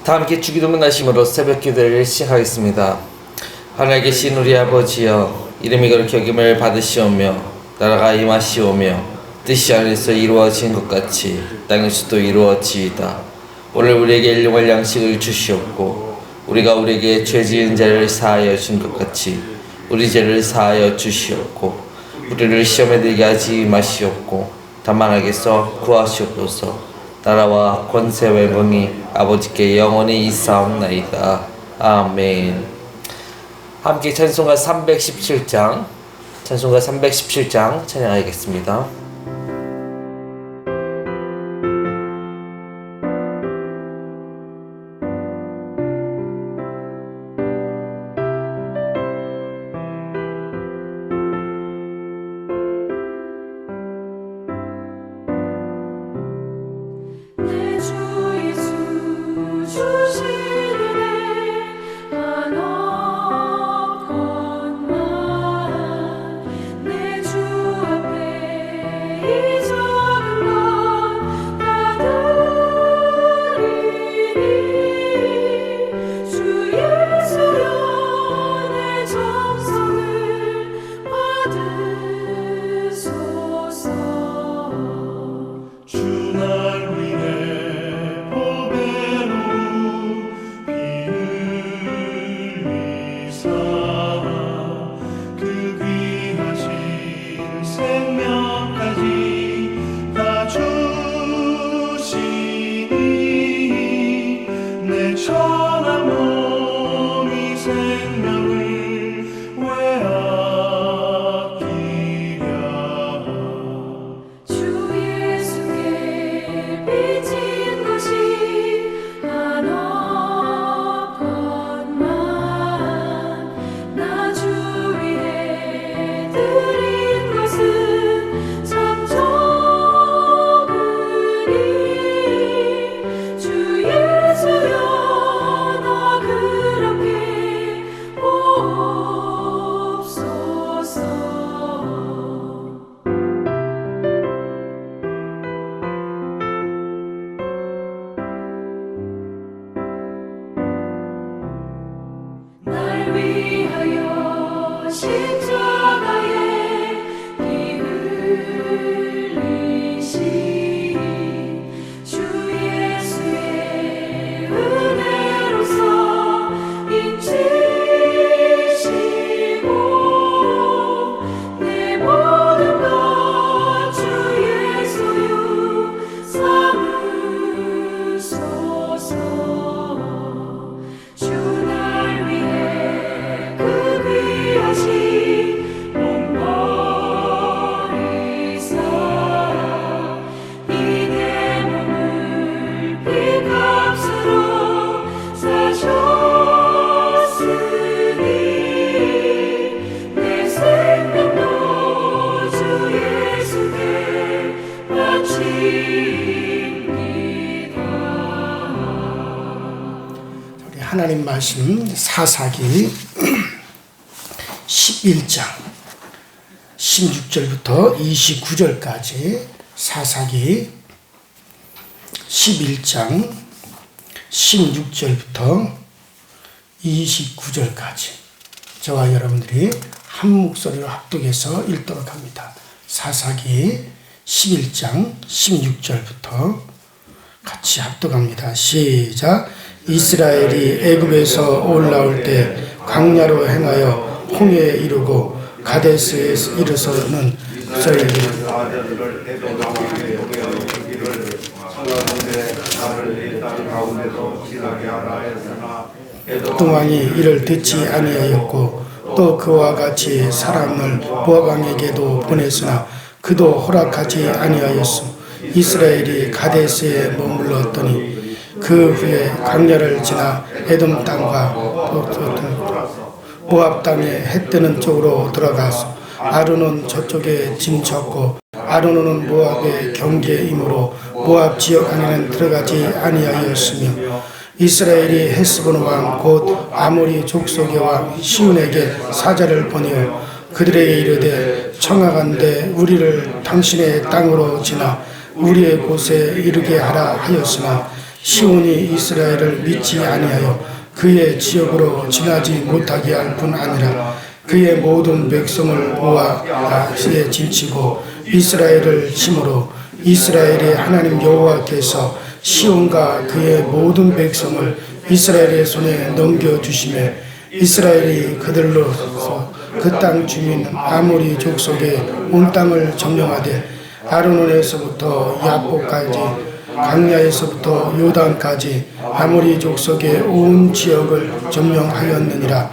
다 함께 주기도문 나심으로 새벽 기도를 시작하겠습니다. 하늘에 계신 우리 아버지여, 이름이 그렇게 여김을 받으시오며 나라가 임하시오며 뜻이 하늘에서 이루어진 것 같이 땅에서도 이루어지이다. 오늘 우리에게 일용할 양식을 주시옵고 우리가 우리에게 죄 지은 자를 사하여 준 것 같이 우리 죄를 사하여 주시옵고 우리를 시험에 들게 하지 마시옵고 다만 악에서 구하시옵소서. 나라와 권세와 영광이 아버지께 영원히 있사옵나이다. 아멘. 함께 찬송가 317장 찬양하겠습니다. 하나님 말씀 사사기 11장 16절부터 29절까지 사사기 11장 16절부터 29절까지 저와 여러분들이 한 목소리로 합독해서 읽도록 합니다. 사사기 11장 16절부터 같이 합독합니다. 시작. 이스라엘이 애굽에서 올라올 때 광야로 행하여 홍해에 이르고 가데스에 이르서는 동왕이 이를 듣지 아니하였고 또 그와 같이 사람을 모압 왕에게도 보냈으나 그도 허락하지 아니하였소. 이스라엘이 가데스에 머물렀더니 그 후에 광야를 지나 에돔 땅과 모압 땅에 해 뜨는 쪽으로 들어가서 아르논 저쪽에 진쳤고 아르논은 모압의 경계이므로 모압 지역 안에는 들어가지 아니하였으며 이스라엘이 헤스본 왕 곧 아모리 족속의 왕 시온에게 사자를 보내어 그들에게 이르되 청하건대 우리를 당신의 땅으로 지나 우리의 곳에 이르게 하라 하였으나 시온이 이스라엘을 믿지 아니하여 그의 지역으로 지나지 못하게 할 뿐 아니라 그의 모든 백성을 모아 그의 진치고 이스라엘을 침으로 이스라엘의 하나님 여호와께서 시온과 그의 모든 백성을 이스라엘의 손에 넘겨주시며 이스라엘이 그들로서 그 땅 주민 아모리 족속의 온 땅을 점령하되 아르논에서부터 야복까지 강야에서부터 요단까지 아모리 족속의 온 지역을 점령하였느니라.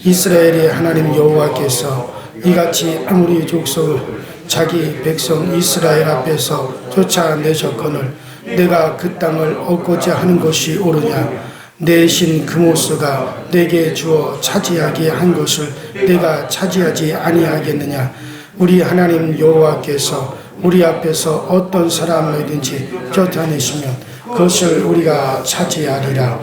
이스라엘의 하나님 여호와께서 이같이 아모리 족속을 자기 백성 이스라엘 앞에서 쫓아내셨거늘 내가 그 땅을 얻고자 하는 것이 옳으냐. 내 신 그모스가 내게 주어 차지하게 한 것을 내가 차지하지 아니하겠느냐. 우리 하나님 여호와께서 우리 앞에서 어떤 사람이든지 쫓아내시면 그것을 우리가 차지하리라.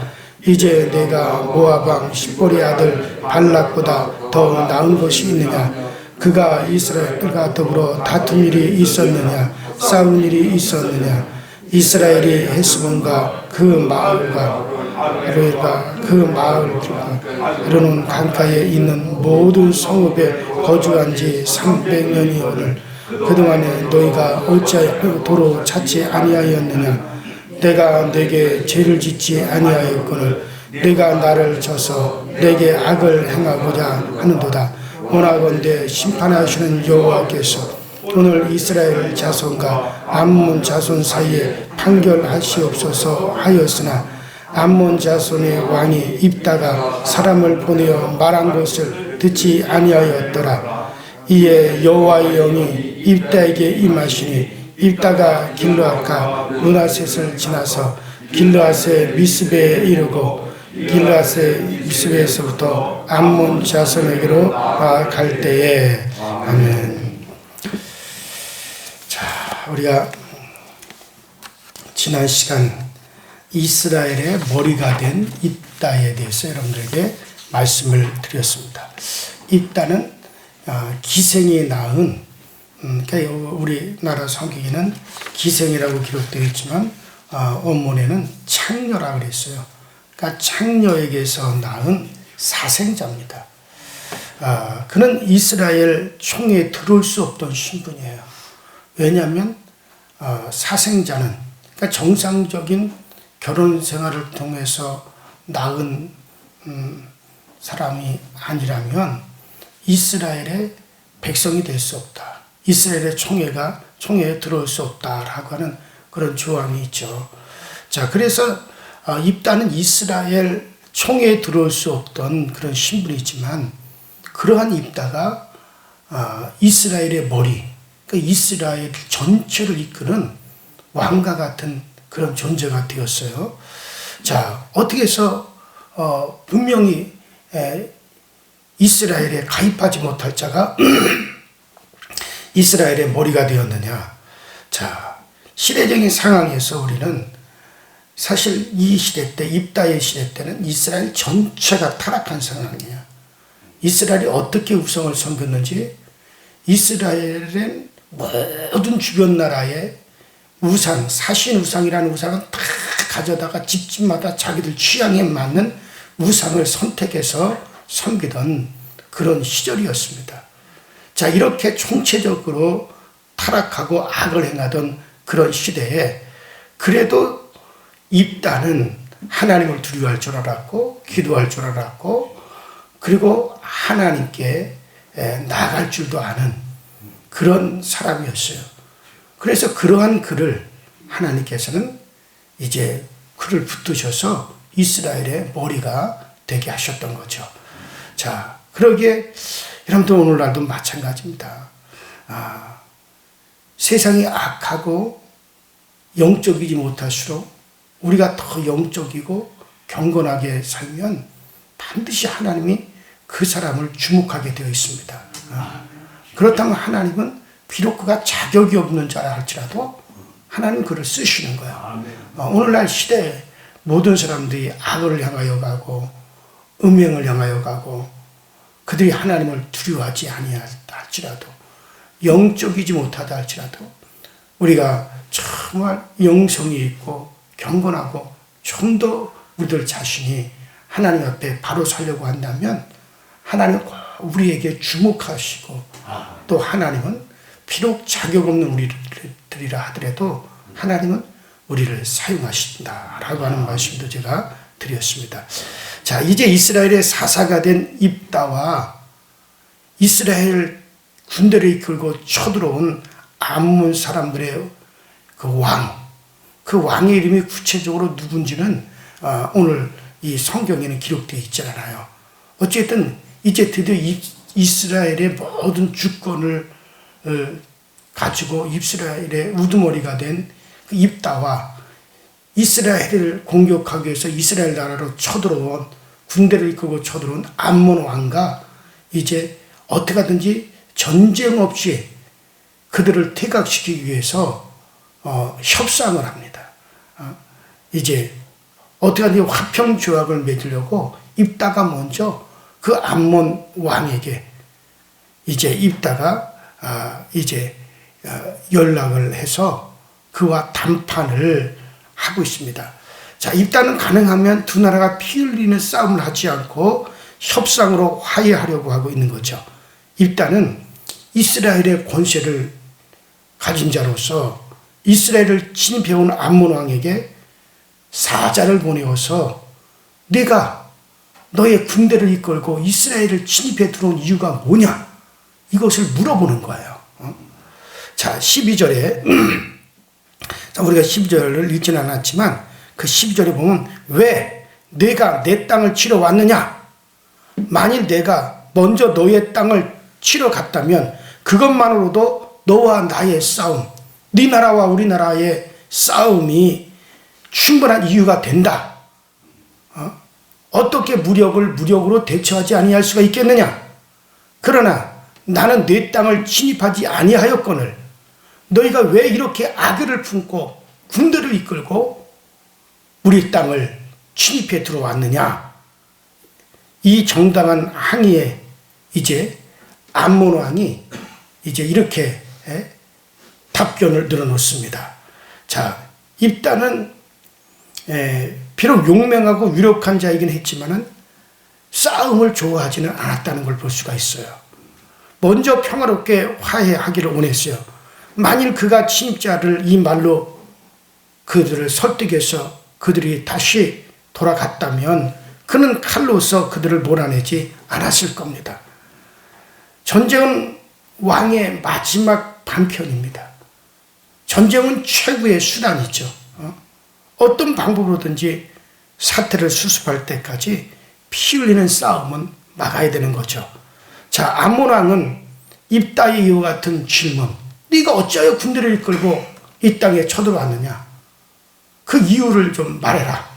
이제 내가 모압 왕 십볼의 아들 발락보다 더 나은 것이 있느냐. 그가 이스라엘과 더불어 다툰 일이 있었느냐. 싸운 일이 있었느냐. 이스라엘이 헤스본과 그 마을과 아로엘과 그 마을과 아르논 강가에 있는 모든 성읍에 거주한 지 300년이오늘 그동안에 너희가 어찌하여 도로 찾지 아니하였느냐. 내가 내게 죄를 짓지 아니하였거늘 내가 나를 쳐서 내게 악을 행하고자 하는도다. 원하건대 심판하시는 여호와께서 오늘 이스라엘 자손과 암몬 자손 사이에 판결하시옵소서 하였으나 암몬 자손의 왕이 입다가 사람을 보내어 말한 것을 듣지 아니하였더라. 이에 여호와의 영이 입다에게 임하시니 입다가 길르앗과 므낫셋을 지나서 길르앗의 미스베에 이르고 길르앗의 미스베에서부터 암몬 자손에게로 갈 때에 아멘. 자, 우리가 지난 시간 이스라엘의 머리가 된 입다에 대해서 여러분들에게 말씀을 드렸습니다. 입다는 기생이 낳은, 그러니까 우리나라 성경에는 기생이라고 기록되어 있지만 원문에는 창녀라고 그랬어요. 그러니까 창녀에게서 낳은 사생자입니다. 그는 이스라엘 총회에 들어올 수 없던 신분이에요. 왜냐하면 사생자는 그러니까 정상적인 결혼 생활을 통해서 낳은 사람이 아니라면 이스라엘의 백성이 될 수 없다. 이스라엘의 총회에 들어올 수 없다라고 하는 그런 조항이 있죠. 자, 그래서 입다는 이스라엘 총회에 들어올 수 없던 그런 신분이지만 그러한 입다가 이스라엘의 머리, 그러니까 이스라엘 전체를 이끄는 왕과 같은 그런 존재가 되었어요. 자, 어떻게 해서 분명히 이스라엘에 가입하지 못할 자가 이스라엘의 머리가 되었느냐. 자, 시대적인 상황에서 우리는 사실 이 시대 때, 입다의 시대 때는 이스라엘 전체가 타락한 상황이에요. 이스라엘이 어떻게 우상을 섬겼는지 이스라엘은 모든 주변 나라의 우상, 사신 우상이라는 우상은 다 가져다가 집집마다 자기들 취향에 맞는 우상을 선택해서 섬기던 그런 시절이었습니다. 자, 이렇게 총체적으로 타락하고 악을 행하던 그런 시대에 그래도 입다는 하나님을 두려워할 줄 알았고 기도할 줄 알았고 그리고 하나님께 나아갈 줄도 아는 그런 사람이었어요. 그래서 그러한 그를 하나님께서는 이제 그를 붙드셔서 이스라엘의 머리가 되게 하셨던 거죠. 자, 그러기에 여러분들 오늘날도 마찬가지입니다. 세상이 악하고 영적이지 못할수록 우리가 더 영적이고 경건하게 살면 반드시 하나님이 그 사람을 주목하게 되어 있습니다. 그렇다면 하나님은 비록 그가 자격이 없는 자라 할지라도 하나님 그를 쓰시는 거예요. 오늘날 시대에 모든 사람들이 악을 향하여 가고 음행을 향하여 가고 그들이 하나님을 두려워하지 아니할지라도 영적이지 못하다 할지라도 우리가 정말 영성이 있고 경건하고 좀 더 우리들 자신이 하나님 앞에 바로 서려고 한다면 하나님은 우리에게 주목하시고 또 하나님은 비록 자격 없는 우리들이라 하더라도 하나님은 우리를 사용하신다라고 하는 말씀도 제가 드렸습니다. 자, 이제 이스라엘의 사사가 된 입다와 이스라엘 군대를 이끌고 쳐들어온 암몬 사람들의 그 왕의 이름이 구체적으로 누군지는 오늘 이 성경에는 기록되어 있지 않아요. 어쨌든 이제 드디어 이스라엘의 모든 주권을 가지고 이스라엘의 우두머리가 된 그 입다와 이스라엘을 공격하기 위해서 이스라엘 나라로 쳐들어온 군대를 이끌고 쳐들어온 암몬 왕과 이제 어떻게 하든지 전쟁 없이 그들을 퇴각시키기 위해서 협상을 합니다. 이제 어떻게 하든지 화평 조약을 맺으려고 입다가 먼저 그 암몬 왕에게 이제 입다가 이제 연락을 해서 그와 담판을 하고 있습니다. 자, 입다는 가능하면 두 나라가 피 흘리는 싸움을 하지 않고 협상으로 화해하려고 하고 있는 거죠. 입다는 이스라엘의 권세를 가진 자로서 이스라엘을 침입해온 암몬 왕에게 사자를 보내어서 내가 너의 군대를 이끌고 이스라엘을 침입해 들어온 이유가 뭐냐? 이것을 물어보는 거예요. 자, 12절에 자, 우리가 12절을 읽지는 않았지만 그 12절에 보면 왜 내가 내 땅을 치러 왔느냐? 만일 내가 먼저 너의 땅을 치러 갔다면 그것만으로도 너와 나의 싸움, 네 나라와 우리나라의 싸움이 충분한 이유가 된다. 어떻게 무력으로 대처하지 아니할 수가 있겠느냐? 그러나 나는 내 땅을 침입하지 아니하였거늘 너희가 왜 이렇게 악의를 품고 군대를 이끌고 우리 땅을 침입해 들어왔느냐? 이 정당한 항의에 이제 암몬 왕이 이제 이렇게 답변을 늘어놓습니다. 자, 입다는 비록 용맹하고 유력한 자이긴 했지만은 싸움을 좋아하지는 않았다는 걸 볼 수가 있어요. 먼저 평화롭게 화해하기를 원했어요. 만일 그가 침입자를 이 말로 그들을 설득해서 그들이 다시 돌아갔다면 그는 칼로서 그들을 몰아내지 않았을 겁니다. 전쟁은 왕의 마지막 반편입니다. 전쟁은 최고의 수단이죠. 어떤 방법으로든지 사태를 수습할 때까지 피 흘리는 싸움은 막아야 되는 거죠. 자, 암몬 왕은 입다의 이와 같은 질문, 네가 어찌하여 군대를 이끌고 이 땅에 쳐들어왔느냐? 그 이유를 좀 말해라.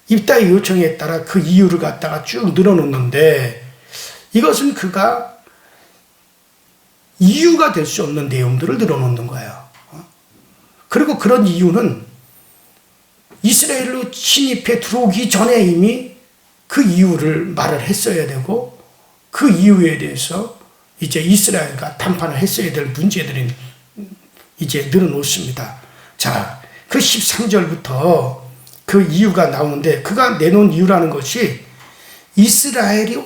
입다의 요청에 따라 그 이유를 갖다가 쭉 늘어놓는데 이것은 그가 이유가 될 수 없는 내용들을 늘어놓는 거예요. 그리고 그런 이유는 이스라엘로 침입해 들어오기 전에 이미 그 이유를 말을 했어야 되고 그 이유에 대해서 이제 이스라엘과 담판을 했어야 될 문제들이 이제 늘어놓습니다. 자, 그 13절부터 그 이유가 나오는데 그가 내놓은 이유라는 것이 이스라엘이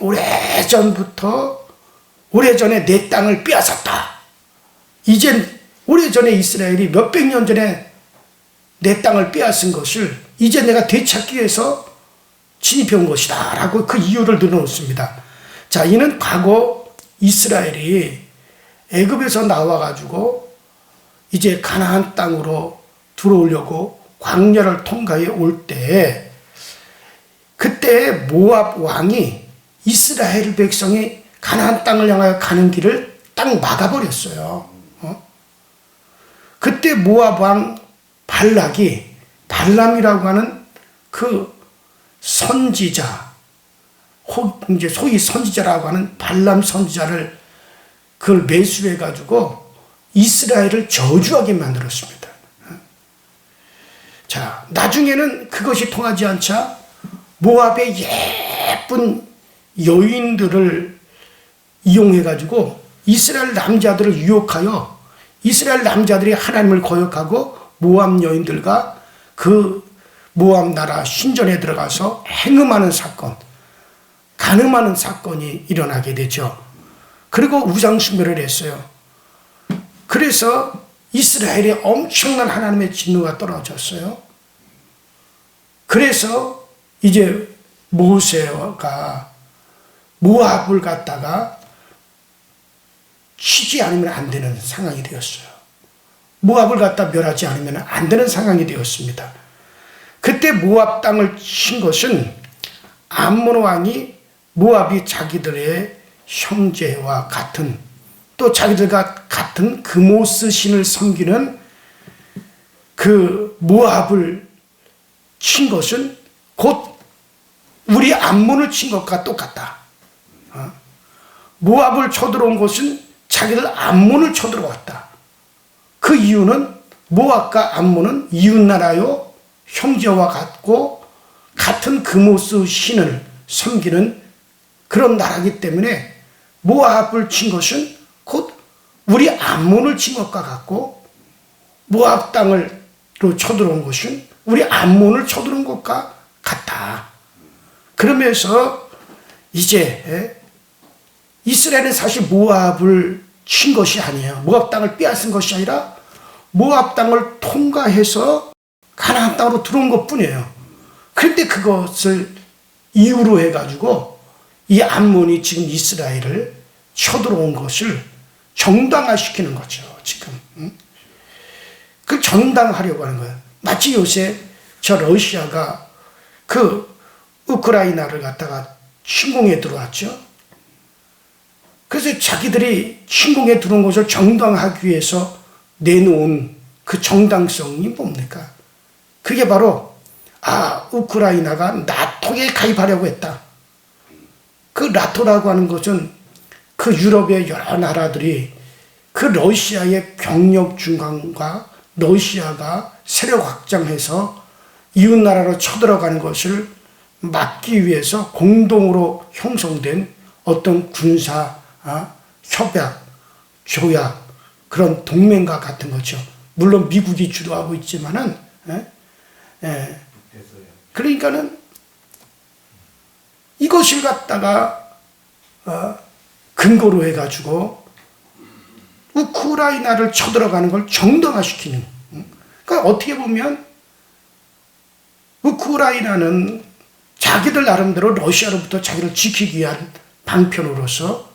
오래전에 내 땅을 빼앗았다. 이젠 오래전에 이스라엘이 몇백 년 전에 내 땅을 빼앗은 것을 이제 내가 되찾기 위해서 진입해 온 것이다 라고 그 이유를 늘어놓습니다. 자, 이는 과거 이스라엘이 애굽에서 나와가지고 이제 가나안 땅으로 들어오려고 광야를 통과해 올 때 그때 모압 왕이 이스라엘 백성이 가나안 땅을 향하여 가는 길을 딱 막아버렸어요. 그때 모압 왕 발람이라고 하는 그 선지자, 이제 소위 선지자라고 하는 발람 선지자를 그걸 매수해가지고 이스라엘을 저주하게 만들었습니다. 자, 나중에는 그것이 통하지 않자 모압의 예쁜 여인들을 이용해가지고 이스라엘 남자들을 유혹하여 이스라엘 남자들이 하나님을 거역하고 모압 여인들과 그 모압 나라 신전에 들어가서 행음하는 사건, 간음하는 사건이 일어나게 되죠. 그리고 우상숭배를 했어요. 그래서 이스라엘에 엄청난 하나님의 진노가 떨어졌어요. 그래서 이제 모세가 모압을 갖다가 치지 않으면 안 되는 상황이 되었어요. 모압을 갖다 멸하지 않으면 안 되는 상황이 되었습니다. 그때 모압 땅을 친 것은 암몬 왕이 모압이 자기들의 형제와 같은, 또 자기들과 같은 그모스 신을 섬기는 그 모압을 친 것은 곧 우리 암몬을 친 것과 똑같다. 모압을 쳐들어온 것은 자기들 암몬을 쳐들어왔다. 그 이유는 모압과 암몬은 이웃나라요 형제와 같고 같은 그모스 신을 섬기는 그런 나라이기 때문에 모압을 친 것은 곧 우리 암몬을 친 것과 같고, 모압 땅으로 쳐들어온 것은 우리 암몬을 쳐들어온 것과 같다. 그러면서 이제 이스라엘은 사실 모압을 친 것이 아니에요. 모압 땅을 빼앗은 것이 아니라 모압 땅을 통과해서 가나안 땅으로 들어온 것뿐이에요. 그런데 그것을 이유로 해가지고 이 암몬이 지금 이스라엘을 쳐들어온 것을 정당화시키는 거죠. 지금 그 정당하려고 하는 거예요. 마치 요새 저 러시아가 그 우크라이나를 갖다가 침공에 들어왔죠. 그래서 자기들이 침공에 들어온 것을 정당화하기 위해서 내놓은 그 정당성이 뭡니까? 그게 바로 우크라이나가 나토에 가입하려고 했다. 그 나토라고 하는 것은 그 유럽의 여러 나라들이 그 러시아의 병력 중강과 러시아가 세력 확장해서 이웃나라로 쳐들어가는 것을 막기 위해서 공동으로 형성된 어떤 군사 협약, 조약, 그런 동맹과 같은 거죠. 물론 미국이 주도하고 있지만은, 그러니까는 이것을 갖다가 근거로 해가지고 우크라이나를 쳐들어가는 걸 정당화시키는. 그러니까 어떻게 보면 우크라이나는 자기들 나름대로 러시아로부터 자기를 지키기 위한 방편으로서,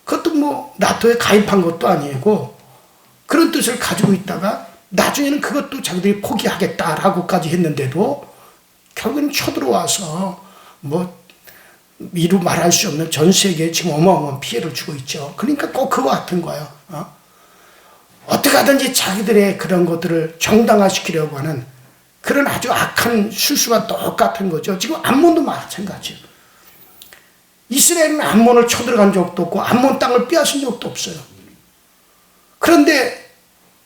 그것도 뭐 나토에 가입한 것도 아니고 그런 뜻을 가지고 있다가 나중에는 그것도 자기들이 포기하겠다라고까지 했는데도 결국은 쳐들어와서 뭐 이루 말할 수 없는 전 세계에 지금 어마어마한 피해를 주고 있죠. 그러니까 꼭 그거 같은 거예요. 어떻게 하든지 자기들의 그런 것들을 정당화시키려고 하는 그런 아주 악한 술수가 똑같은 거죠. 지금 암몬도 마찬가지예요. 이스라엘은 암몬을 쳐들어간 적도 없고 암몬 땅을 빼앗은 적도 없어요. 그런데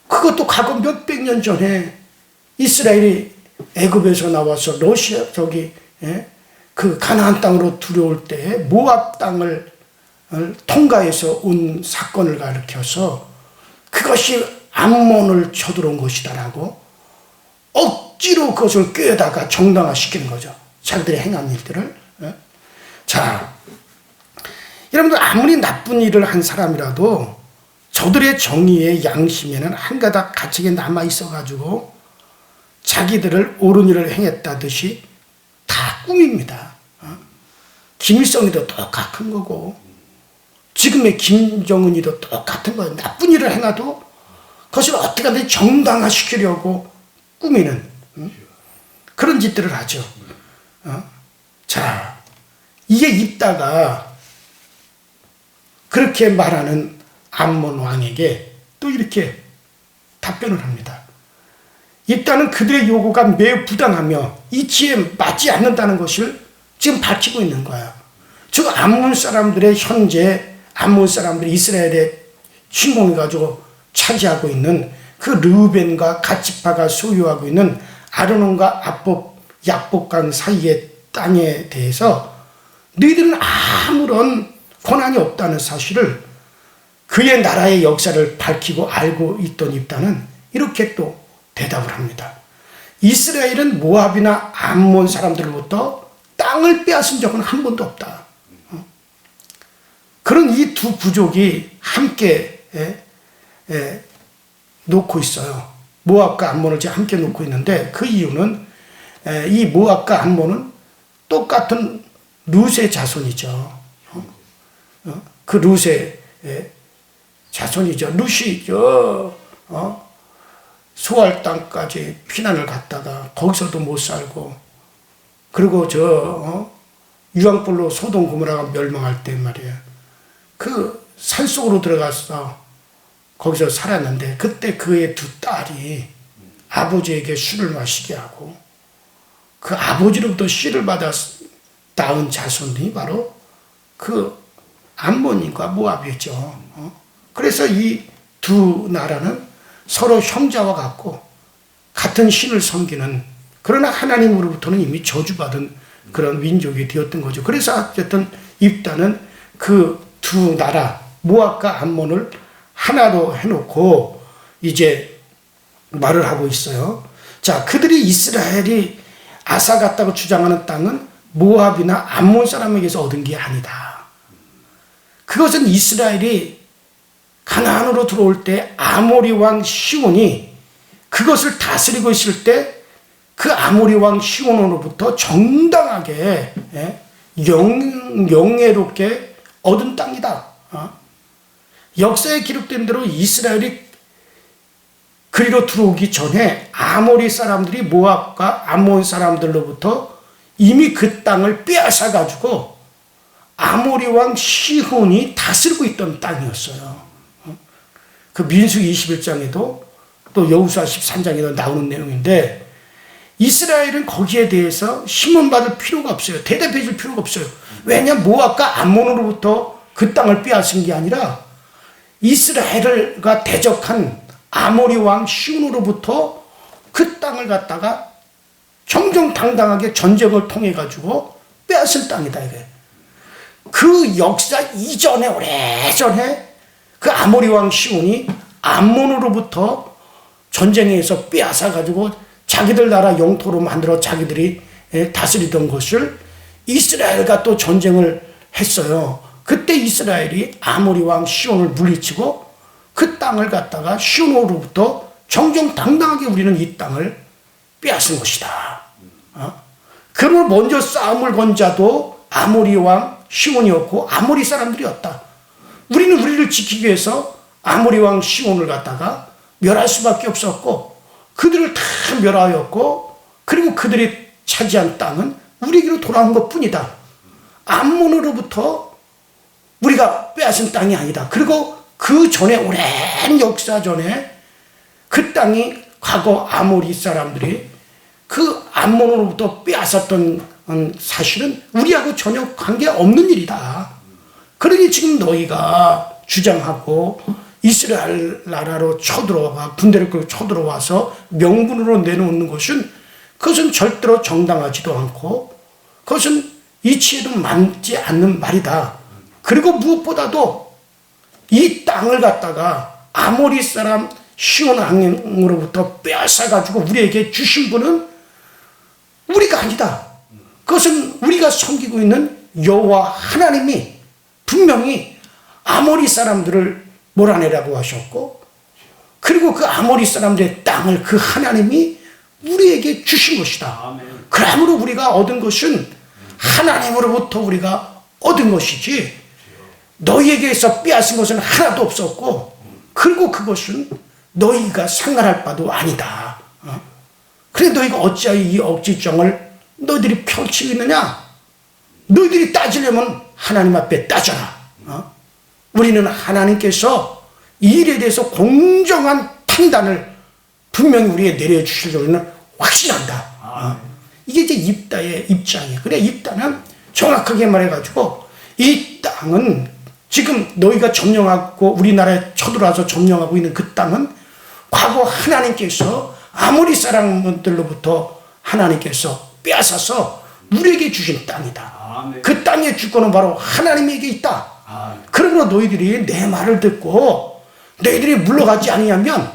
그것도 과거 몇백 년 전에 이스라엘이 애굽에서 나와서 러시아 그 가나안 땅으로 들어올 때 모압 땅을 통과해서 온 사건을 가리켜서 그것이 암몬을 쳐들어온 것이다라고 억지로 그것을 꿰다가 정당화시키는 거죠. 자기들이 행한 일들을. 자, 여러분들 아무리 나쁜 일을 한 사람이라도 저들의 정의의 양심에는 한 가닥 가책이 남아 있어가지고 자기들을 옳은 일을 행했다듯이 다 꿈입니다. 김일성이도 똑같은 거고 지금의 김정은이도 똑같은 거예요. 나쁜 일을 행해도 그것을 어떻게든 정당화시키려고 꾸미는 그런 짓들을 하죠. 자, 이게 있다가 그렇게 말하는 암몬 왕에게 또 이렇게 답변을 합니다. 일단은 그들의 요구가 매우 부당하며 이치에 맞지 않는다는 것을 지금 밝히고 있는 거야. 즉 암몬 사람들의 현재 암몬 사람들이 이스라엘에 침공해가지고 차지하고 있는 그 르우벤과 갓지파가 소유하고 있는 아르논과 약복강 사이의 땅에 대해서 너희들은 아무런 권한이 없다는 사실을 그의 나라의 역사를 밝히고 알고 있던 입단은 이렇게 또 대답을 합니다. 이스라엘은 모압이나 암몬 사람들로부터 땅을 빼앗은 적은 한 번도 없다. 그런 이 두 부족이 함께 놓고 있어요. 모압과 암몬을 지금 함께 놓고 있는데, 그 이유는 이 모압과 암몬은 똑같은 룻의 자손이죠. 그 룻의 자손이죠. 룻이 소알 땅까지 피난을 갔다가 거기서도 못 살고, 그리고 유황불로 소돔 고모라가 멸망할 때 말이에요. 그 산속으로 들어가서 거기서 살았는데, 그때 그의 두 딸이 아버지에게 술을 마시게 하고, 그 아버지로부터 씨를 받아 낳은 자손이 바로 그 암몬인과 모압이었죠. 그래서 이 두 나라는 서로 형제와 같고 같은 신을 섬기는, 그러나 하나님으로부터는 이미 저주받은 그런 민족이 되었던 거죠. 그래서 어쨌든 입다는 그 두 나라 모압과 암몬을 하나로 해놓고 이제 말을 하고 있어요. 자, 그들이 이스라엘이 앗아갔다고 주장하는 땅은 모압이나 암몬 사람에게서 얻은 게 아니다. 그것은 이스라엘이 가나안으로 들어올 때 아모리 왕 시온이 그것을 다스리고 있을 때 그 아모리 왕 시온으로부터 정당하게 영예롭게 얻은 땅이다. 역사에 기록된 대로 이스라엘이 그리로 들어오기 전에 아모리 사람들이 모압과 암몬 사람들로부터 이미 그 땅을 빼앗아 가지고 아모리 왕 시혼이 다스리고 있던 땅이었어요. 그 민수기 21장에도 또 여호수아 13장에도 나오는 내용인데, 이스라엘은 거기에 대해서 신문받을 필요가 없어요. 대답해 줄 필요가 없어요. 왜냐, 모압과 암몬으로부터 그 땅을 빼앗은 게 아니라 이스라엘과 대적한 아모리 왕 시온으로부터 그 땅을 갖다가 정정당당하게 전쟁을 통해 가지고 빼앗은 땅이다, 이게. 그 역사 이전에, 오래전에 그 아모리 왕 시온이 암몬으로부터 전쟁에서 빼앗아 가지고 자기들 나라 영토로 만들어 자기들이 다스리던 것을 이스라엘과 또 전쟁을 했어요. 그때 이스라엘이 아모리 왕 시온을 물리치고 그 땅을 갖다가 시온으로부터 정정당당하게 우리는 이 땅을 빼앗은 것이다. 그러면 먼저 싸움을 건 자도 아모리 왕 시온이었고 아모리 사람들이었다. 우리는 우리를 지키기 위해서 아모리 왕 시온을 갖다가 멸할 수밖에 없었고, 그들을 다 멸하였고, 그리고 그들이 차지한 땅은 우리에게로 돌아온 것뿐이다. 암몬으로부터 우리가 빼앗은 땅이 아니다. 그리고 그 전에, 오랜 역사 전에 그 땅이 과거 아모리 사람들이 그 암몬으로부터 빼앗았던 사실은 우리하고 전혀 관계없는 일이다. 그러니 지금 너희가 주장하고 이스라엘 나라로 쳐들어와, 군대를 끌고 쳐들어와서 명분으로 내놓는 것은, 그것은 절대로 정당하지도 않고 그것은 이치에도 맞지 않는 말이다. 그리고 무엇보다도 이 땅을 갖다가 아모리 사람 시온 왕으로부터 빼앗아가지고 우리에게 주신 분은 우리가 아니다. 그것은 우리가 섬기고 있는 여호와 하나님이 분명히 아모리 사람들을 몰아내라고 하셨고, 그리고 그 아모리 사람들의 땅을 그 하나님이 우리에게 주신 것이다. 그러므로 우리가 얻은 것은 하나님으로부터 우리가 얻은 것이지 너희에게서 빼앗은 것은 하나도 없었고, 그리고 그것은 너희가 상관할 바도 아니다. 그래 너희가 어찌하여 이 억지정을 너희들이 펼치고 있느냐? 너희들이 따지려면 하나님 앞에 따져라. 우리는 하나님께서 이 일에 대해서 공정한 판단을 분명히 우리에게 내려주실 줄은 확신한다. 이게 이제 입다의 입장이에요. 그래, 입다는 정확하게 말해가지고 이 땅은 지금 너희가 점령하고 우리나라에 쳐들어와서 점령하고 있는 그 땅은 과거 하나님께서 아모리 사람들로부터 하나님께서 빼앗아서 우리에게 주신 땅이다. 그 땅의 주권은 바로 하나님에게 있다. 그러므로 너희들이 내 말을 듣고 너희들이 물러가지 아니하면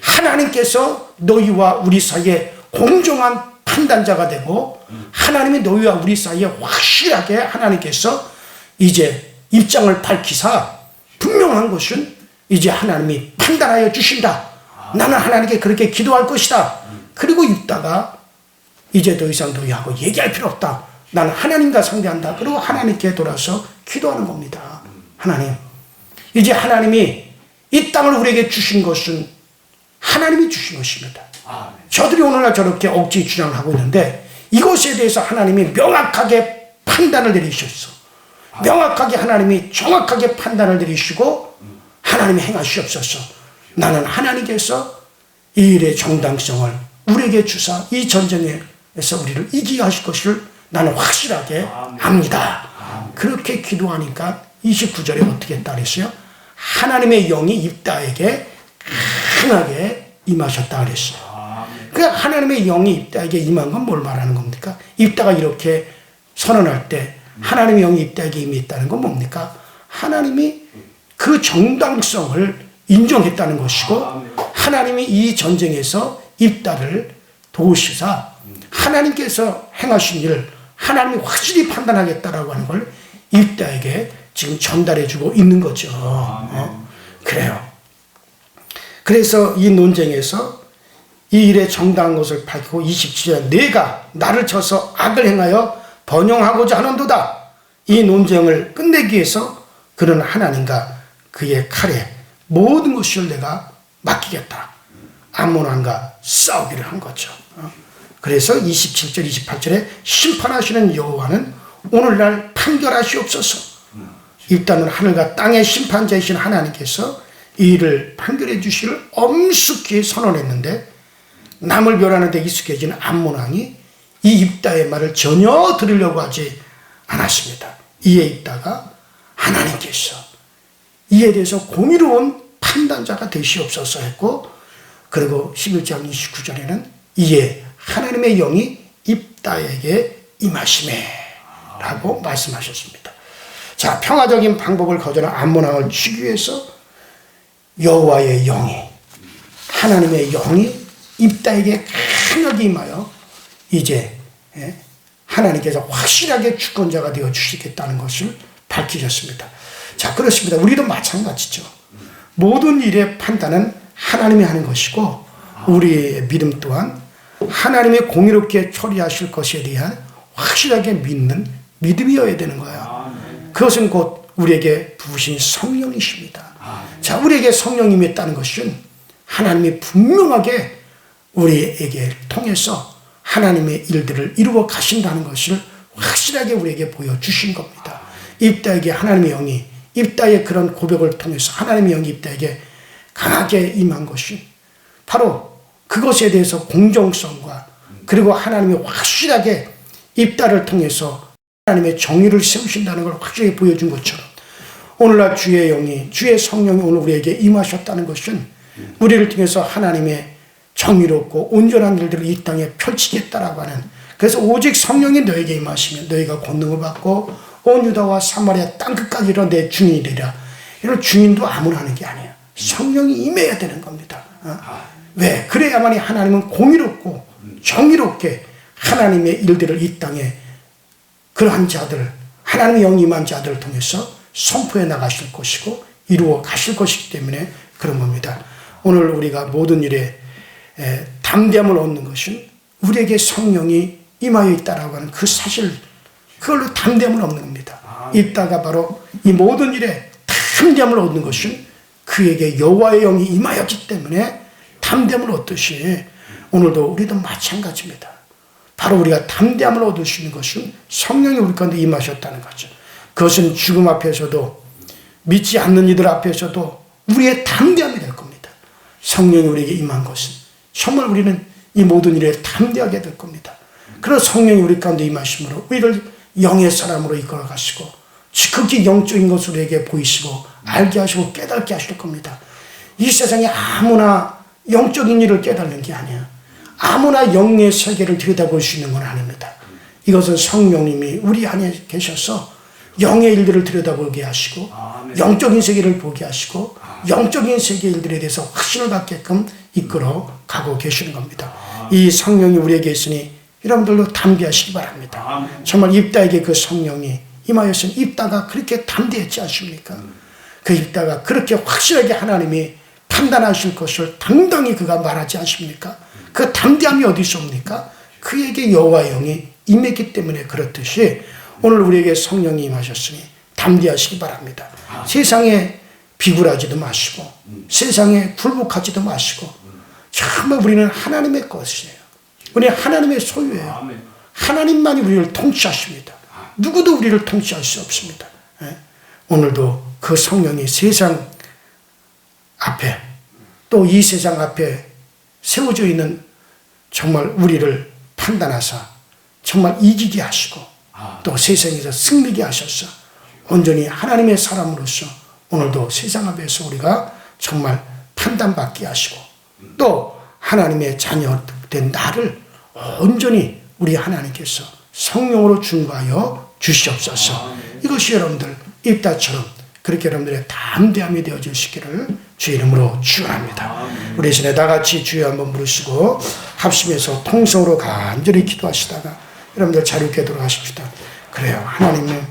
하나님께서 너희와 우리 사이에 공정한 판단자가 되고 하나님의 너희와 우리 사이에 확실하게 하나님께서 이제 입장을 밝히사 분명한 것은 이제 하나님이 판단하여 주신다. 나는 하나님께 그렇게 기도할 것이다. 그리고 있다가 이제 더 이상 너희하고 얘기할 필요 없다. 나는 하나님과 상대한다. 그리고 하나님께 돌아서 기도하는 겁니다. 하나님, 이제 하나님이 이 땅을 우리에게 주신 것은 하나님이 주신 것입니다. 저들이 오늘날 저렇게 억지 주장을 하고 있는데 이것에 대해서 하나님이 명확하게 판단을 내리셨어. 명확하게 하나님이 정확하게 판단을 내리시고 하나님이 행하시옵소서. 나는 하나님께서 이 일의 정당성을 우리에게 주사 이 전쟁에서 우리를 이기게 하실 것을 나는 확실하게 압니다. 그렇게 기도하니까 29절에 어떻게 했다 그랬어요? 하나님의 영이 입다에게 강하게 임하셨다 그랬어요. 그 하나님의 영이 입다에게 임한 건 뭘 말하는 겁니까? 입다가 이렇게 선언할 때 하나님의 영이 입다에게 임했다는 건 뭡니까? 하나님이 그 정당성을 인정했다는 것이고 하나님이 이 전쟁에서 입다를 도우시사 하나님께서 행하신 일 하나님이 확실히 판단하겠다라고 하는 걸 입다에게 지금 전달해주고 있는 거죠. 그래요. 그래서 이 논쟁에서 이 일의 정당한 것을 밝히고 27절 내가 나를 쳐서 악을 행하여 번영하고자 하는도다. 이 논쟁을 끝내기 위해서 그는 하나님과 그의 칼에 모든 것을 내가 맡기겠다. 암몬 왕과 싸우기를 한 거죠. 그래서 27절 28절에 심판하시는 여호와는 오늘날 판결하시옵소서. 일단은 하늘과 땅의 심판자이신 하나님께서 이 일을 판결해 주시를 엄숙히 선언했는데 남을 멸하는 데 익숙해진 암몬 왕이 이 입다의 말을 전혀 들으려고 하지 않았습니다. 이에 입다가 하나님께서 이에 대해서 공의로운 판단자가 되시옵소서 했고 그리고 11장 29절에는 이에 하나님의 영이 입다에게 임하시매 라고 말씀하셨습니다. 자, 평화적인 방법을 거절한 암몬 왕을 치기 위해서 여호와의 영이 하나님의 영이 입다에게 강하게 임하여 이제 하나님께서 확실하게 주권자가 되어 주시겠다는 것을 밝히셨습니다. 자, 그렇습니다. 우리도 마찬가지죠. 모든 일의 판단은 하나님이 하는 것이고 우리의 믿음 또한 하나님이 공의롭게 처리하실 것에 대한 확실하게 믿는 믿음이어야 되는 거예요. 그것은 곧 우리에게 부으신 성령이십니다. 자, 우리에게 성령이 임했다는 것은 하나님이 분명하게 우리에게 통해서 하나님의 일들을 이루어 가신다는 것을 확실하게 우리에게 보여주신 겁니다. 입다에게 하나님의 영이 입다의 그런 고백을 통해서 하나님의 영이 입다에게 강하게 임한 것이 바로 그것에 대해서 공정성과 그리고 하나님이 확실하게 입다를 통해서 하나님의 정의를 세우신다는 걸 확실하게 보여준 것처럼 오늘날 주의 영이 주의 성령이 오늘 우리에게 임하셨다는 것은 우리를 통해서 하나님의 정의롭고 온전한 일들을 이 땅에 펼치겠다라고 하는 그래서 오직 성령이 너에게 임하시면 너희가 권능을 받고 온 유다와 사마리아 땅끝까지 이런 내 주인이 되리라. 이런 주인도 아무나 하는 게 아니에요. 성령이 임해야 되는 겁니다. 왜? 그래야만이 하나님은 공의롭고 정의롭게 하나님의 일들을 이 땅에 그러한 자들 하나님의 영이 임한 자들을 통해서 선포해 나가실 것이고 이루어 가실 것이기 때문에 그런 겁니다. 오늘 우리가 모든 일에 담대함을 얻는 것은 우리에게 성령이 임하여 있다라고 하는 그 사실 그걸로 담대함을 얻는 겁니다. 이따가 바로 이 모든 일에 담대함을 얻는 것은 그에게 여호와의 영이 임하였기 때문에 담대함을 얻듯이 오늘도 우리도 마찬가지입니다. 바로 우리가 담대함을 얻을 수 있는 것은 성령이 우리 가운데 임하셨다는 거죠. 그것은 죽음 앞에서도 믿지 않는 이들 앞에서도 우리의 담대함이 될 겁니다. 성령이 우리에게 임한 것은 정말 우리는 이 모든 일에 담대하게 될 겁니다. 그런 성령이 우리 가운데 임하심으로 우리를 영의 사람으로 이끌어 가시고 지극히 영적인 것을 우리에게 보이시고 알게 하시고 깨닫게 하실 겁니다. 이 세상에 아무나 영적인 일을 깨닫는 게 아니야. 아무나 영의 세계를 들여다볼 수 있는 건 아닙니다. 이것은 성령님이 우리 안에 계셔서 영의 일들을 들여다보게 하시고 영적인 세계를 보게 하시고 영적인 세계 일들에 대해서 확신을 갖게끔 이끌어 가고 계시는 겁니다. 이 성령이 우리에게 있으니 여러분들도 담대하시기 바랍니다. 정말 입다에게 그 성령이 임하였으니 입다가 그렇게 담대했지 않습니까? 그 입다가 그렇게 확실하게 하나님이 판단하실 것을 당당히 그가 말하지 않습니까? 그 담대함이 어디서 옵니까? 그에게 여호와의 영이 임했기 때문에 그렇듯이 오늘 우리에게 성령이 임하셨으니 담대하시기 바랍니다. 세상에 비굴하지도 마시고 세상에 굴복하지도 마시고 정말 우리는 하나님의 것이에요. 우리는 하나님의 소유예요. 하나님만이 우리를 통치하십니다. 누구도 우리를 통치할 수 없습니다. 오늘도 그 성령이 세상 앞에 또 이 세상 앞에 세워져 있는 정말 우리를 판단하사 정말 이기게 하시고 또 세상에서 승리게 하셔서 온전히 하나님의 사람으로서 오늘도 세상 앞에서 우리가 정말 판단받게 하시고 또 하나님의 자녀된 나를 온전히 우리 하나님께서 성령으로 중보하여 주시옵소서. 이것이 여러분들 입다처럼 그렇게 여러분들의 담대함이 되어 주시기를 주의 이름으로 축원합니다. 우리 시내 다 같이 주여 한번 부르시고 합심해서 통성으로 간절히 기도하시다가 여러분들 자유롭게 돌아가십시다. 그래요. 하나님은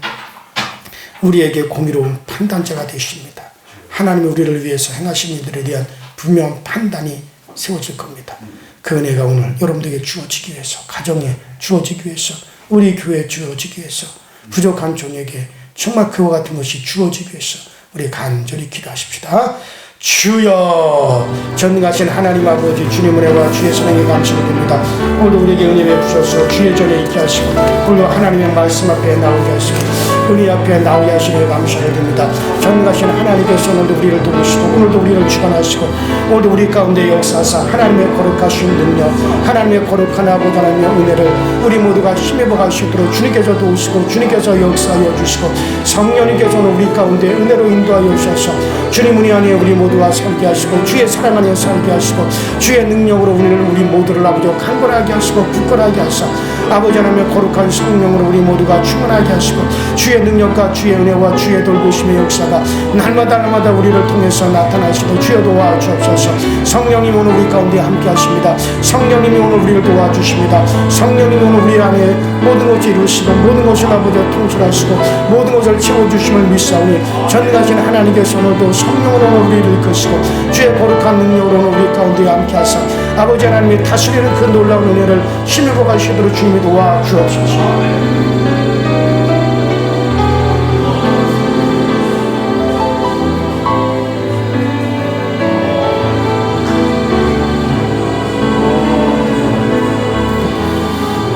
우리에게 공의로운 판단자가 되십니다. 하나님이 우리를 위해서 행하신 일들에 대한 분명한 판단이 세워질 겁니다. 그 은혜가 오늘 여러분들에게 주어지기 위해서, 가정에 주어지기 위해서, 우리 교회에 주어지기 위해서, 부족한 종에게 정말 그와 같은 것이 주어지기 위해서 우리 간절히 기도하십시다. 주여, 전능하신 하나님 아버지, 주님 은혜와 주의 선행에 감사드립니다. 오늘도 우리에게 은혜 베푸셔서 주의 전에 있게 하시고 오늘도 하나님의 말씀 앞에 나오게 하시고 은혜 앞에 나오게 하시니 감사드립니다. 전능하신 하나님께서 오늘도 우리를 도우시고 오늘도 우리를 주관하시고 오늘도 우리 가운데 역사하사 하나님의 거룩하신 능력, 하나님의 거룩한 아버지 하나님의 은혜를 우리 모두가 힘입어 갈 수 있도록 주님께서 도우시고 주님께서 역사하여 주시고 성령님께서 우리 가운데 은혜로 인도하여 주셔서 주님 은혜 안에 우리 모두가 살게 하시고 주의 사랑 안에 살게 하시고 주의 능력으로 우리 모두를 아버지 강건하게 하시고 굳건하게 하사 아버지 하나님의 거룩한 성령으로 우리 모두가 충만하게 하시고 주의 능력과 주의 은혜와 주의 돌보심의 역사가 날마다 우리를 통해서 나타나시고 주여 도와주옵소서. 성령님 오늘 우리 가운데 함께 하십니다. 성령님이 오늘 우리를 도와주십니다. 성령님이 오늘 우리 안에 모든 것을 이루시고 모든 것을 아버지 통솔하시고 모든 것을 채워주심을 믿사오니 전능하신 하나님께서 오늘도 성령으로 우리를 이끄시고 주의 거룩한 능력으로 우리 가운데 함께 하사 아버지 하나님이 다스리는 그 놀라운 은혜를 힘입어 가시도록 주님이 도와주옵소서.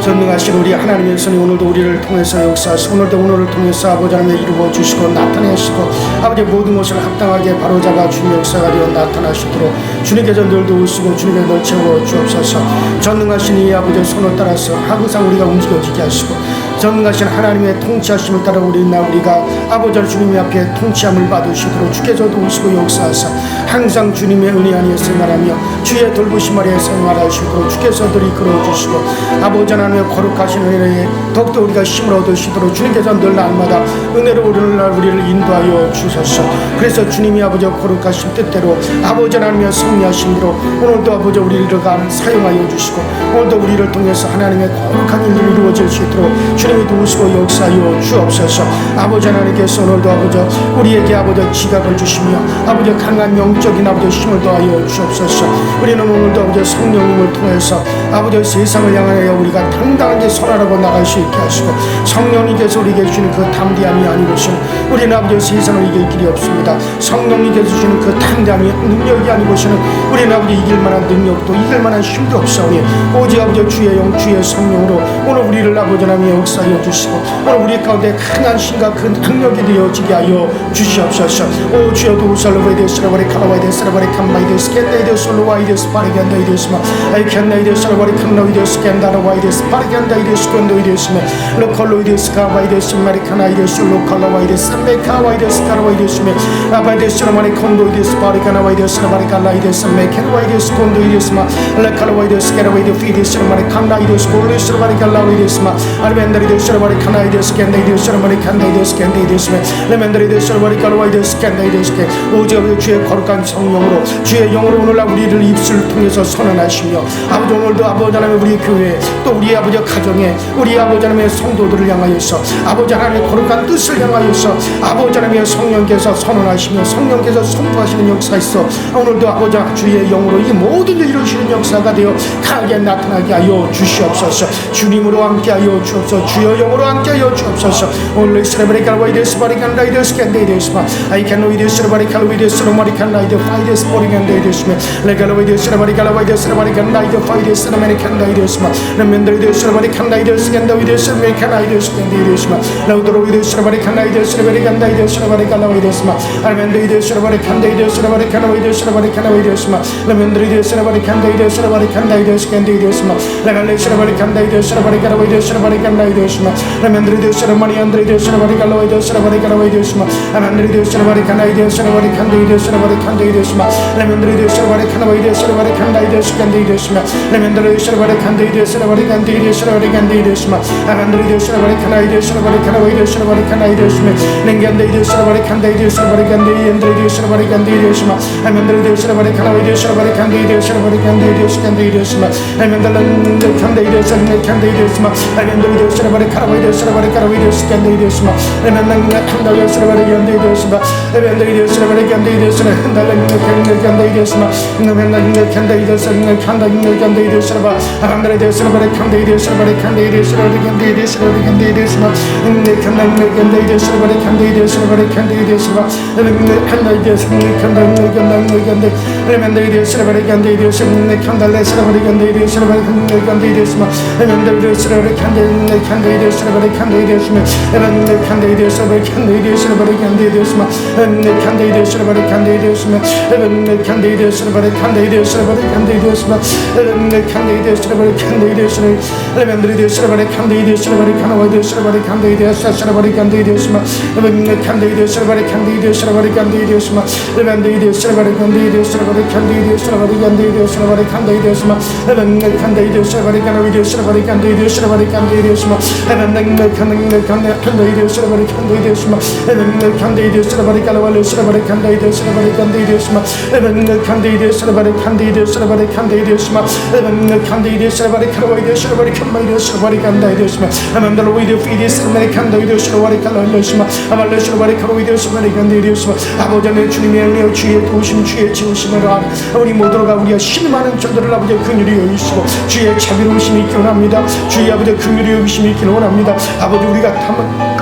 전능하신 우리 하나님의 손이 오늘도 우리를 통해서 역사하시고 오늘을 통해서 아버지 하나님 이루어 주시고 나타내시고 아버지 모든 것을 합당하게 바로잡아 주님 역사가 되어 나타나시도록 주님께서 늘 도우시고 주님께서 늘 채워 주옵소서. 전능하신 이 아버지의 손을 따라서 항상 우리가 움직여지게 하시고 전능하신 하나님의 통치하심을 따라 우리가 아버지 주님 앞에 통치함을 받으시도록 주께서 도우시고 역사하사 항상 주님의 은혜 안에 생활하며 주의 돌보심 아래 생활하시도록 주께서 늘 이끌어 주시고 아버지 하나님의 거룩하신 은혜에 더욱더 우리가 힘을 얻으시도록 주님께서 늘 날마다 은혜로 우리를 인도하여 주소서. 그래서 주님이 아버지 거룩하신 뜻대로 아버지 하나님의 섭리하신 대로 오늘도 아버지 우리를 사용하여 주시고 오늘도 우리를 통해서 하나님의 거룩한 일이 이루어질 수 있도록 주님이 도우시고 역사하여 주옵소서. 아버지 하나님께서 오늘도 아버지 우리에게 아버지 지각을 주시며 아버지 강한 영적인 아버지 힘을 더하여 주옵소서. 우리는 오늘도 아버지 성령님을 통해서 아버지 세상을 향하여 우리가 당당하게 선언하고 나갈 수 있게 하시고 성령님께서 우리에게 주시는 그 담대함이 아니고서는 우리는 아버지 세상을 이길 길이 없습니다. 성령님께서 주시는 그 담대함이 능력이 아니고서는 우리는 아버지 이길 만한 능력도 이길 만한 힘도 없사오니 오직 아버지 주의 영 주의 성령으로 오늘 우리를 아버지 하나님의 역사하여 주시고 오늘 우리 가운데 강한 신과 그 능력이 되어지게 하여 주시옵소서. 오 주여 도우살로바이데 스라바리 카라바이데 스라바리 캄바이데 스캔다이데 솔로와이데 스파리간다이데 스마 아이캔다이데 스라바리 캄나이데 스캔다라와이데 스파리간다이데 스콘도이데 스마 로컬로이데 스카바이데 스마리카나이데 솔로칼라와이데 삼메카와이데 스카라와이데 스마 아바이데 스라마리 콘도이데 스파리카나와이데 스라바리 칼라이데 삼메캔와이데 스콘도이데 스마 라칼라와이데 스카라와이데 피데 스라마리 캄나이데 스콜로 스라바리 칼라와이데 스마 아르벤다리데 Sharabari Kanaides, Candides, Sharabari Candides, Candides, Lemendrides, Sharabari Kalawaides, Candides, 오직 주의 거룩한 성령으로 주의 영으로 오늘날 우리를 입술을 통해서 선언하시며 아버지 오늘도 아버지 하나님 우리 교회 또 우리 아버지 가정에 우리 아버지 하나님의 성도들을 향하여서 아버지 하나님의 거룩한 뜻을 향하여서 아버지 하나님의 성령께서 선언하시며 성령께서 선포하시는 역사에서 오늘도 아버지 주의 영으로 이 모든 일을 이루시는 역사가 되어 강하게 나타나게 하여 주시옵소서. 주님으로 함께하여 주옵소서. 주여 영으로 함께하여 주옵소서. 오늘 스레바리 갈와이데스 바리간다이데스 캔데이데스마 아이칸노이데스 바리 칼로이데스 로마리 칸다이데 파이데스 보리간데이데스메 레갈로이데스 바리 갈와이데스 바리 간다이데 파이데스 로마리 칸다이데스마 레멘드리데스 바리 칸다이데스 겐다이데스 메카나이데스 겐데이데스마 라우드로이데스 바리 칸다이데스 바리 간다이데스 바리 갈와이데스마 알멘데이데스 바리 칸다이데스 바리 카나이데스 바리 카나이데스마 레멘드리데스 바리 칸다이데스 바리 칸다이데스 겐데이데스마 레갈레스 바리 칸다이데스 바리 갈와이데스 바리 간다이데스마 레멘드리데스 마리 안드리데스 바리 갈와이데스 바리 갈와이데스마 아만드리데스 바리 카나이데스 바리 칸데이데스 바리 칸데이데스마 레멘드리데스 바리 카나이데스 바리 칸다이데스 겐데이데스마 레멘드리데스 바리 칸데이데스 바리 칸데이데스 바리 칸데이데스마 아만드리데스 바리 카나이데스 바리 카나이데스 바리 칸다이데스마 랭겐데이데스 바리 칸데이데스 바리 칸데이데스 바리 칸데이데스마 아만드리데스 바리 카나이데스 바리 칸데이데스 바리 칸데이데스 칸데이데스마 아만달란 칸데이데스 칸데이데스마 아만드리데스 바리 카나이데스 바리 카나이데스 칸데이데스마 아만난 칸데이데스 바리 칸데이데스마 아만드리데스 바리 칸데이데스 달란 칸데이데스마 아만난 칸데이데스 칸데이데스 바 아만드리데스 바리 칸데이데스 바리 칸데이데스 바리 칸데이데스 바리 칸데이데스마 칸데이데스 바리 칸데이데스 바리 칸데이데스 바 칸데이데스 칸데이데스 레멘데이데스 바리 칸데이데스 칸달레스 바리 칸데이데스 바리 칸데이데스마 레멘데이데스 바리 칸데이데스 바리 칸데이데스마 칸데이데스 바리 칸데이데스 바리 칸데이데스마 칸데이데스 바리 칸데이데스마 칸데이데스 바리 칸데이데스 바리 칸데이데스마 칸데이데스 바리 칸데이데스 레멘데이데스 바리 칸데이데스 바리 카나와이데스 바리 칸데이데스 바리 칸데이데스마 칸데이데스 바리 칸데이데스 바리 칸데이데스마 레멘데이데스 바리 칸데이데스 바리 칸데이데스 바리 칸데이데스 바리 칸데이데스마 칸데이데스 바리 카나와이데스 바리 칸데이데스 바리 칸데이데스마 칸데이데스 바리 칸데이데스마 칸데이데스 바리 칼라왈레스 바리 칸데이데스 바리 칸데이데스마 칸데이데스 바리 칸데이데스 바리 칸데이데스마 칸데이데스 바리 칼라와이데스 바리 칸마이데스 바리 칸데이데스마 아만달로이데 피디스 바리 칸데이데스 바리 칼라왈레스마 아말레스 바리 칼로이데스 바리 칸데이데스마 아버지 하나님 주님의 은혜와 주의 도우심 주의 지으심으로 우리 모두가 우리가 힘 많은 자들을 아버지 긍휼히 여기시고 주의 자비로우심이 있기 원합니다. 주의 아버지 긍휼히 여기심이 있기 원합니다. 아버지 우리가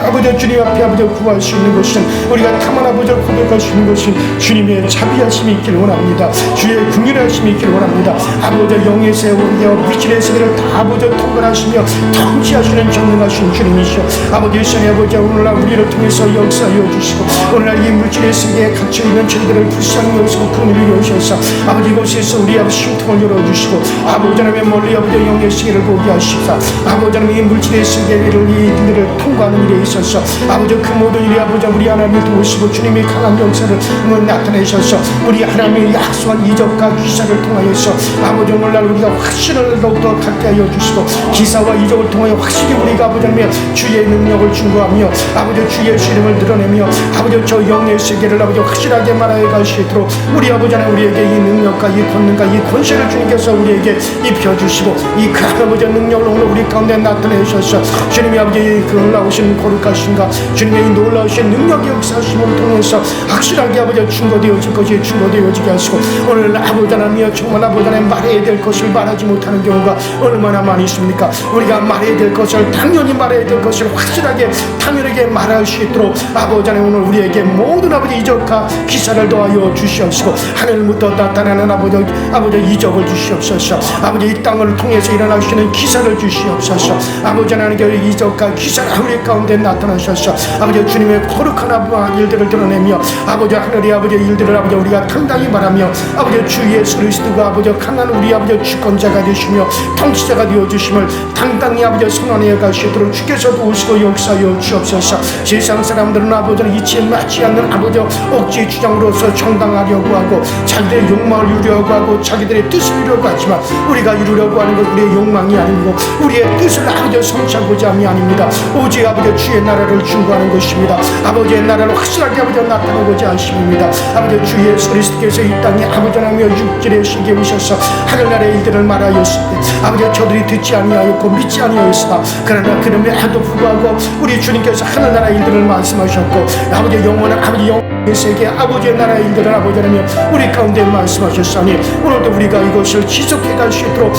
아버지 주님 앞에 아버지 구할 수 있는 것은 우리가 탐한 아버지를 고백할 수 있는 것은 주님의 자비하심이 있기를 원합니다. 주의 긍휼하심이 있기를 원합니다. 아버지 영의 세월이여 빛의 세계를 다 아버지 통근하시며 통치하시는 전능하신 주님이시여 아버지 성의 아버지 오늘날 우리를 통해서 역사하여 주시고 오늘날 이 물질의 세계에 갇혀있는 저희들을 불쌍히 여기시고 긍휼히 여기셔서 아버지 이곳에서 우리 아버지 심통을 열어주시고 아버지 하나님의 멀리 아버지 영의 세계를 보게 하시사 아버지 하나님의 이 물질의 세계를 이들을 통과하는 일에 있어서 아버지 그 모든 일이 아버지 우리 하나님을 도우시고 주님의 강한 역사를 나타내셔서 우리 하나님의 약속한 이적과 기사를 통하여서 아버지 오늘날 우리가 확신을 더욱더 갖게 하여 주시고 기사와 이적을 통하여 확실히 우리가 아버지 하나님의 주의 능력을 증거하며 아버지 주의 이름을 드러내며 아버지 저 영의 세계를 아버지 확실하게 말하여 갈 수 있도록 우리 아버지 하나님 우리에게 이 능력과 이 권능과 이 권세를 주님께서 우리에게 입혀주시고 이 그 아버지 능력을 오늘 우리 가운데 나타내셔서 주님이 아버지 그 놀라우신 거룩하신가 주님의 이 놀라우신 능력의 역사심을 통해서 확실하게 아버지 증거되어질 것이 증거되어지게 하시고 오늘 아버지 하나님이여 정말 아버지 하나님 말해야 될 것을 말하지 못하는 경우가 얼마나 많이 있습니까? 우리가 말해야 될 것을 당연히 말해야 될 것을 확실하게 당연하게 말할 수 있도록 아버지 하나님 오늘 우리에게 모든 아버지 이적과 기사를 더하여 주시옵시고 하늘부터 나타나는 아버지 이적을 주시옵소서. 아버지 이 땅을 통해서 일어나시는 기사를 주시옵소서. 아버지 하나님께 이적과 기사가 우리 가운데 나타나셔서 아버지 주님의 거룩한 아버지 일들을 드러내며 아버지 하늘의 아버지 일들을 아버지 우리가 당당히 말하며 아버지 주 예수 그리스도가 아버지 강한 우리 아버지 주권자가 되시며 통치자가 되어주심을 당당히 아버지 선언하여 가시도록 주께서 도우시고 역사하여 주옵소서. 세상 사람들은 아버지는 이치에 맞지 않는 아버지 억지 주장으로서 정당하려고 하고 자기들의 욕망을 이루려고 하고 자기들의 뜻을 이루려고 하지만 우리가 이루려고 하는 것 우리의 욕망이 아니고 우리의 뜻을 아버지 성취 쫓아보자 함이 아닙니다. 오직 아버지 주의 나라를 중구하는 것입니다. 아버지의 나라를 확실하게 아버지 나타내고자 하십니다. 아버지 주 예수 그리스도께서 이 땅에 아버지 하나며 육질의 시기에 오셔서 하늘나라의 일들을 말하였을 때 아버지 저들이 듣지 아니하였고 믿지 아니하였으나 그러나 그럼에도 불구하고 우리 주님께서 하늘나라의 일들을 말씀하셨고 아버지 영원한 아버지 영원의 세계 아버지의 나라의 일들을 아버지 하나며 우리 가운데 말씀하셨사니 오늘도 우리가 이것을 지속해 갈 수 있도록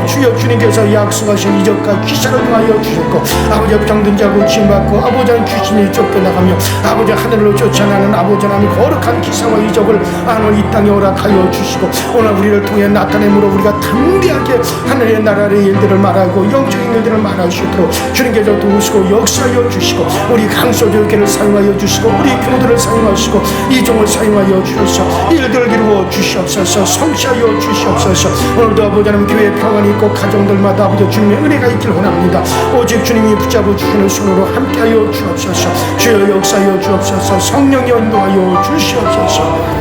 주여 주님께서 약속하신 이적과 기사를 통하여 주셨고 아버지 병든 자 고침받고 아버지 한 귀신이 쫓겨나가며 아버지 하늘로 쫓아나는 아버지 하나님 거룩한 기사와 이적을 오늘 이 땅에 허락하여 주시고 오늘 우리를 통해 나타내므로 우리가 담대하게 하늘의 나라의 일들을 말하고 영적인 일들을 말할 수 있도록 주님께서 도우시고 역사하여 주시고 우리 강소교회를 사용하여 주시고 우리 교우들을 사용하시고 이종을 사용하여 주셔서 일들을 이루어 주시옵소서. 성취하여 주시옵소서. 오늘도 아버지 하나님 교회에 평안이 있고 가정들마다 아버지 주님의 은혜가 있길 원합니다. 오직 주님이 붙잡아 주시는 손으로 함께하여 주옵소서. 주여 역사하여 주옵소서. 성령이 인도하여 주시옵소서.